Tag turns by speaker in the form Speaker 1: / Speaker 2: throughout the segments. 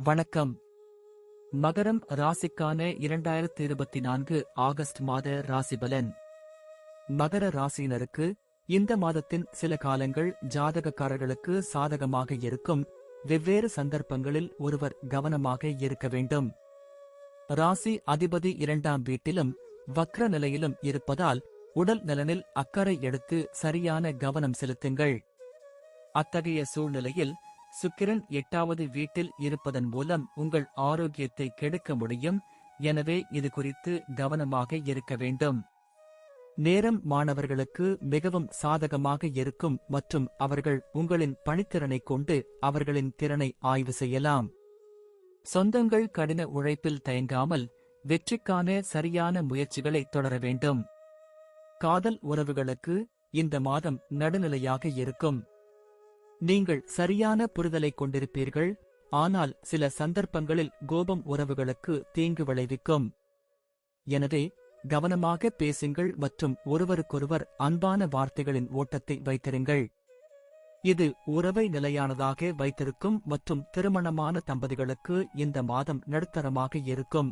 Speaker 1: வணக்கம். மகரம் ராசிக்கான 2024 ஆகஸ்ட் மாத ராசிபலன். மகர ராசியினருக்கு இந்த மாதத்தின் சில காலங்கள் ஜாதகக்காரர்களுக்கு சாதகமாக இருக்கும். வெவ்வேறு சந்தர்ப்பங்களில் ஒருவர் கவனமாக இருக்க வேண்டும். ராசி அதிபதி 2ஆம் வீட்டிலும் வக்ர நிலையிலும் இருப்பதால் உடல் நலனில் அக்கறை எடுத்து சரியான கவனம் செலுத்துங்கள். அத்தகைய சூழ்நிலையில் சுக்கிரன் 8வது வீட்டில் இருப்பதன் மூலம் உங்கள் ஆரோக்கியத்தை கெடுக்க முடியும். எனவே இது குறித்து கவனமாக இருக்க வேண்டும். நேரம் மாணவர்களுக்கு மிகவும் சாதகமாக இருக்கும் மற்றும் அவர்கள் உங்களின் பணித்திறனை கொண்டு அவர்களின் திறனை ஆய்வு செய்யலாம். சொந்தங்கள் கடின உழைப்பில் தயங்காமல் வெற்றிக்கான சரியான முயற்சிகளை தொடர வேண்டும். காதல் உறவுகளுக்கு இந்த மாதம் நடுநிலையாக இருக்கும். நீங்கள் சரியான புரிதலை கொண்டிருப்பீர்கள், ஆனால் சில சந்தர்ப்பங்களில் கோபம் உறவுகளுக்கு தீங்கு விளைவிக்கும். எனவே கவனமாக பேசுங்கள் மற்றும் ஒருவருக்கொருவர் அன்பான வார்த்தைகளின் ஓட்டத்தை வைத்திருங்கள். இது உறவை நிலையானதாக வைத்திருக்கும் மற்றும் திருமணமான தம்பதிகளுக்கு இந்த மாதம் நடுத்தரமாக இருக்கும்.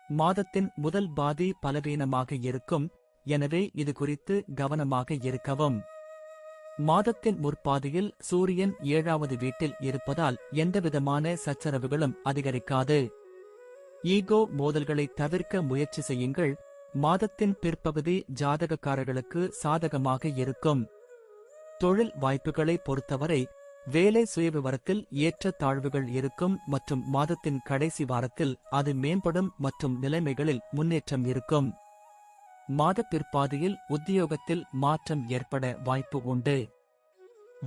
Speaker 1: மாதத்தின் முதல் பாதி பலவீனமாக இருக்கும், எனவே இது குறித்து கவனமாக இருக்கவும். மாதத்தின் முற்பாதியில் சூரியன் 7வது வீட்டில் இருப்பதால் எந்தவிதமான சச்சரவுகளும் அதிகரிக்காது. ஈகோ மோதல்களை தவிர்க்க முயற்சி செய்யுங்கள். மாதத்தின் பிற்பகுதி ஜாதகக்காரர்களுக்கு சாதகமாக இருக்கும். தொழில் வாய்ப்புகளை பொறுத்தவரை வேலை சுயவிவரத்தில் ஏற்ற தாழ்வுகள் இருக்கும் மற்றும் மாதத்தின் கடைசி வாரத்தில் அது மேம்படும் மற்றும் நிலைமைகளில் முன்னேற்றம் இருக்கும். மாத பிற்பாதியில் உத்தியோகத்தில் மாற்றம் ஏற்பட வாய்ப்பு உண்டு.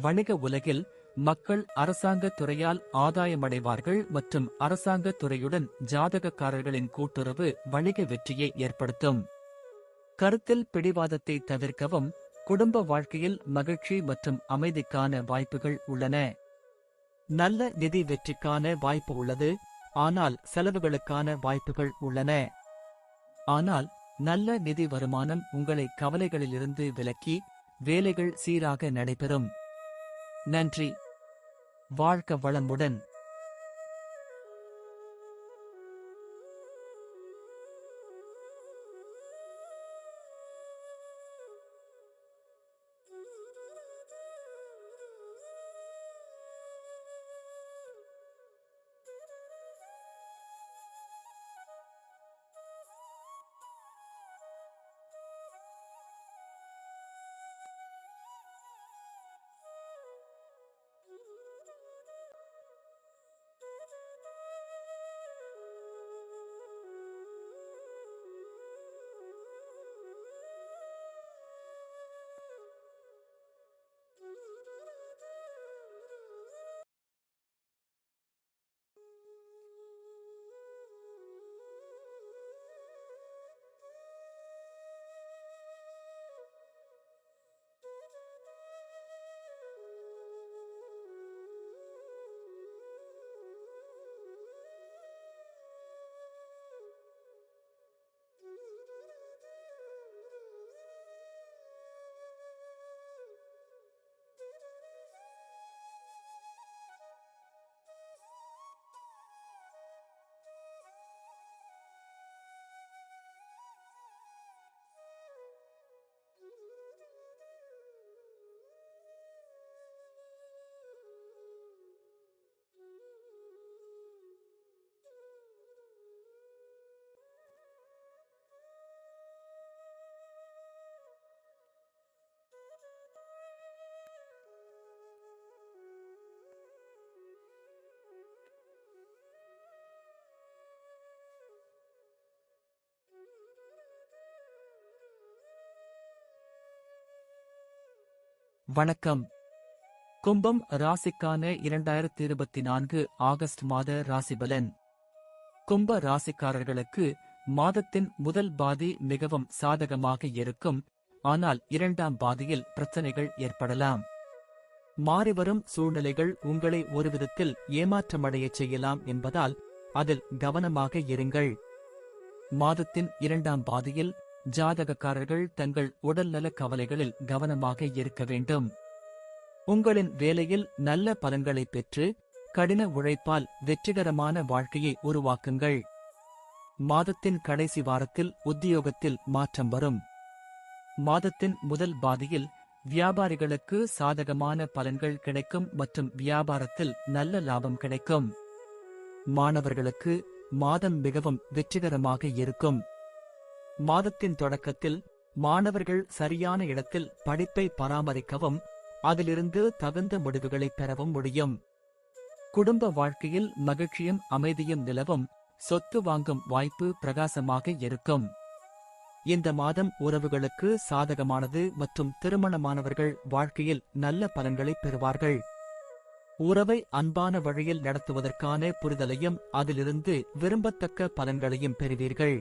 Speaker 1: வணிக உலகில் மக்கள் அரசாங்க துறையால் ஆதாயமடைவார்கள் மற்றும் அரசாங்க துறையுடன் ஜாதகக்காரர்களின் கூட்டுறவு வணிக வெற்றியை ஏற்படுத்தும். கருத்தில் பிடிவாதத்தை தவிர்க்கவும். குடும்ப வாழ்க்கையில் மகிழ்ச்சி மற்றும் அமைதிக்கான வாய்ப்புகள் உள்ளன. நல்ல நிதி வெற்றிக்கான வாய்ப்பு உள்ளது, ஆனால் செலவுகளுக்கான வாய்ப்புகள் உள்ளன. ஆனால் நல்ல நிதி வருமானம் உங்களை கவலைகளிலிருந்து விலக்கி வேலைகள் சீராக நடைபெறும். நன்றி. வாழ்க வளமுடன். வணக்கம். கும்பம் ராசிக்கான 2024 ஆகஸ்ட் மாத ராசிபலன். கும்ப ராசிக்காரர்களுக்கு மாதத்தின் முதல் பாதி மிகவும் சாதகமாக இருக்கும், ஆனால் 2ஆம் பாதியில் பிரச்சனைகள் ஏற்படலாம். மாறிவரும் சூழ்நிலைகள் உங்களை ஒருவிதத்தில் ஏமாற்றமடையச் செய்யலாம் என்பதால் அதில் கவனமாக இருங்கள். மாதத்தின் 2ஆம் பாதியில் ஜாதகக்காரர்கள் தங்கள் உடல்நல கவலைகளில் கவனமாக இருக்க வேண்டும். உங்களின் வேலையில் நல்ல பலன்களை பெற்று கடின உழைப்பால் வெற்றிகரமான வாழ்க்கையை உருவாக்குங்கள். மாதத்தின் கடைசி வாரத்தில் உத்தியோகத்தில் மாற்றம் வரும். மாதத்தின் முதல் பாதியில் வியாபாரிகளுக்கு சாதகமான பலன்கள் கிடைக்கும் மற்றும் வியாபாரத்தில் நல்ல லாபம் கிடைக்கும். மாணவர்களுக்கு மாதம் மிகவும் வெற்றிகரமாக இருக்கும். மாதத்தின் தொடக்கத்தில் மாணவர்கள் சரியான இடத்தில் படிப்பை பராமரிக்கவும் அதிலிருந்து தகுந்த முடிவுகளை பெறவும் முடியும். குடும்ப வாழ்க்கையில் மகிழ்ச்சியும் அமைதியும் நிலவும். சொத்து வாங்கும் வாய்ப்பு பிரகாசமாக இருக்கும். இந்த மாதம் உறவுகளுக்கு சாதகமானது மற்றும் திருமணமானவர்கள் வாழ்க்கையில் நல்ல பலன்களை பெறுவார்கள். உறவை அன்பான வழியில் நடத்துவதற்கான புரிதலையும் அதிலிருந்து விரும்பத்தக்க பலன்களையும் பெறுவீர்கள்.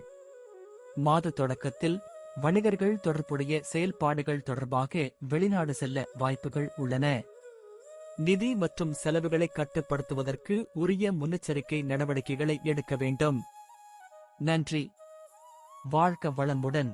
Speaker 1: மாத தொடக்கத்தில் வணிகர்கள் தொடர்புடைய செயல்பாடுகள் தொடர்பாக வெளிநாடு செல்ல வாய்ப்புகள் உள்ளன. நிதி மற்றும் செலவுகளை கட்டுப்படுத்துவதற்கு உரிய முன்னெச்சரிக்கை நடவடிக்கைகளை எடுக்க வேண்டும். நன்றி. வாழ்க வளமுடன்.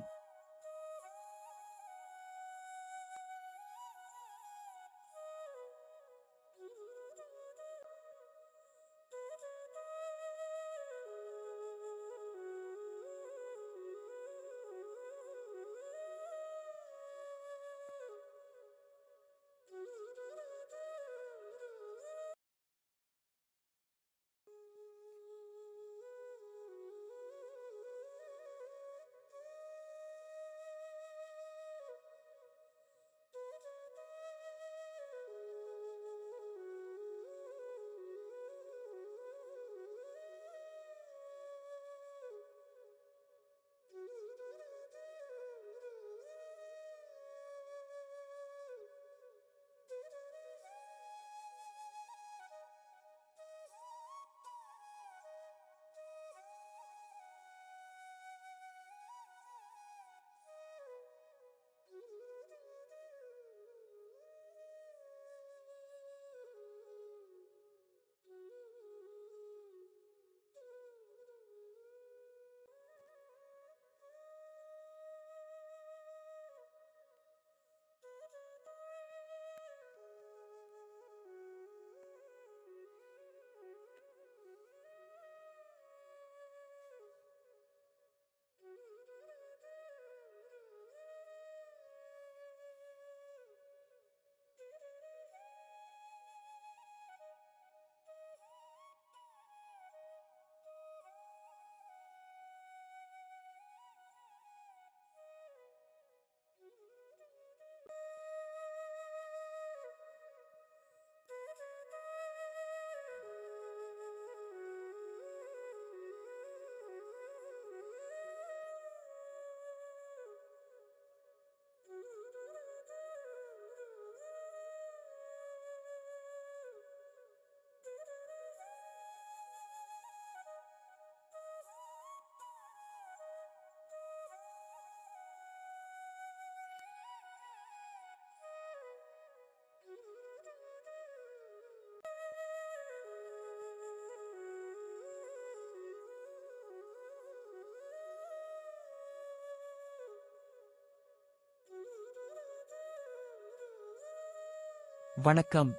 Speaker 1: வணக்கம்.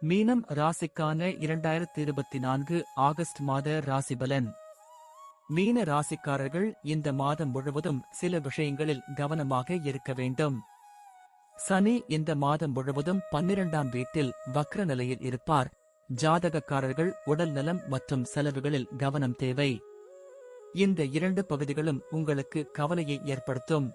Speaker 1: மீனம் ராசிக்கான 2024 ஆகஸ்ட் மாத ராசிபலன். மீன ராசிக்காரர்கள் இந்த மாதம் முழுவதும் சில விஷயங்களில் கவனமாக இருக்க வேண்டும். சனி இந்த மாதம் முழுவதும் 12ஆம் வீட்டில் வக்ர நிலையில் இருப்பார். ஜாதகக்காரர்கள் உடல் நலம் மற்றும் செலவுகளில் கவனம் தேவை. இந்த இரண்டு பகுதிகளும் உங்களுக்கு கவலையை ஏற்படுத்தும்.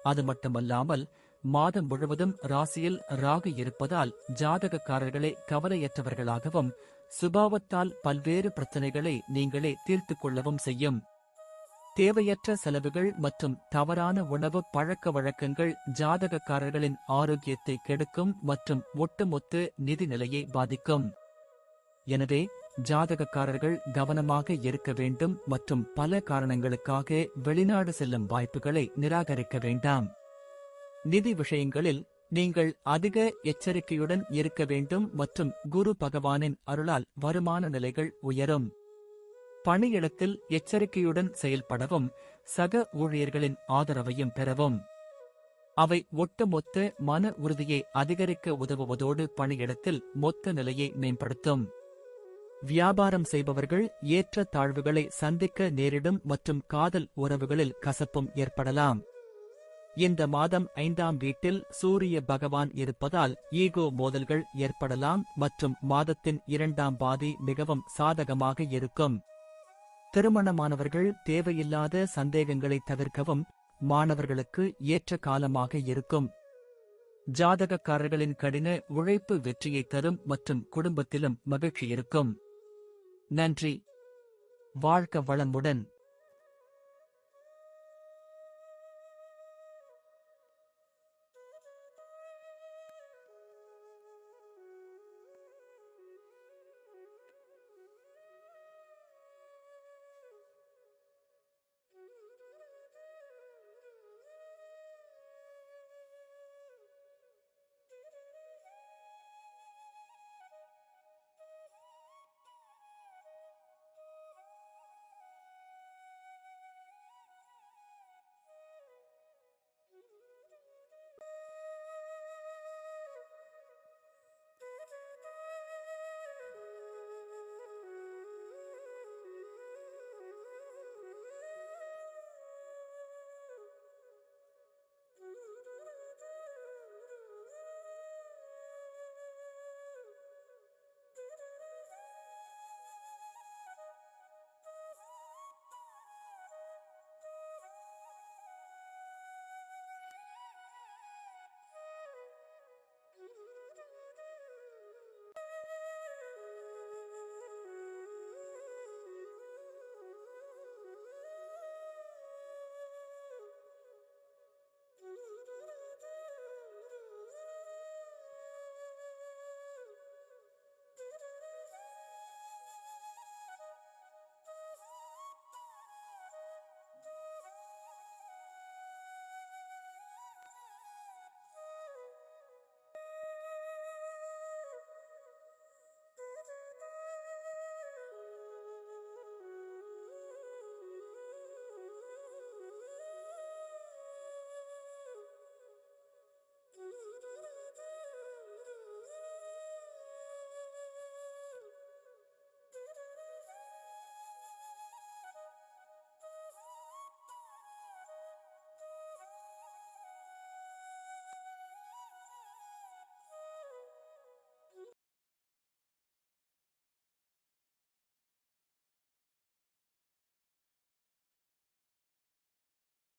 Speaker 1: அது மட்டுமல்லாமல் மாதம் முழுவதும் ராசியில் ராகு இருப்பதால் ஜாதகக்காரர்களே கவலையற்றவர்களாகவும் சுபாவத்தால் பல்வேறு பிரச்சனைகளை நீங்களே தீர்த்துக் கொள்ளவும் செய்யும். தேவையற்ற செலவுகள் மற்றும் தவறான உணவு பழக்க வழக்கங்கள் ஜாதகக்காரர்களின் ஆரோக்கியத்தை கெடுக்கும் மற்றும் ஒட்டுமொத்த நிதி நிலையை பாதிக்கும். எனவே ஜாதகக்காரர்கள் கவனமாக இருக்க வேண்டும் மற்றும் பல காரணங்களுக்காக வெளிநாடு செல்லும் வாய்ப்புகளை நிராகரிக்க வேண்டாம். நிதி விஷயங்களில் நீங்கள் அதிக எச்சரிக்கையுடன் இருக்க வேண்டும் மற்றும் குரு பகவானின் அருளால் வருமான நிலைகள் உயரும். பணியிடத்தில் எச்சரிக்கையுடன் செயல்படவும் சக ஊழியர்களின் ஆதரவையும் பெறவும். அவை ஒட்டுமொத்த மன உறுதியை அதிகரிக்க உதவுவதோடு பணியிடத்தில் மொத்த நிலையை மேம்படுத்தும். வியாபாரம் செய்பவர்கள் ஏற்ற தாழ்வுகளை சந்திக்க நேரிடும் மற்றும் காதல் உறவுகளில் கசப்பும் ஏற்படலாம். இந்த மாதம் 5ஆம் வீட்டில் சூரிய பகவான் இருப்பதால் ஈகோ மோதல்கள் ஏற்படலாம் மற்றும் மாதத்தின் 2ஆம் பாதி மிகவும் சாதகமாக இருக்கும். திருமணமானவர்கள் தேவையில்லாத சந்தேகங்களை தவிர்க்கவும். மாணவர்களுக்கு ஏற்ற காலமாக இருக்கும். ஜாதகக்காரர்களின் கடின உழைப்பு வெற்றியை தரும் மற்றும் குடும்பத்திலும் மகிழ்ச்சி இருக்கும். நன்றி. வாழ்க வளமுடன்.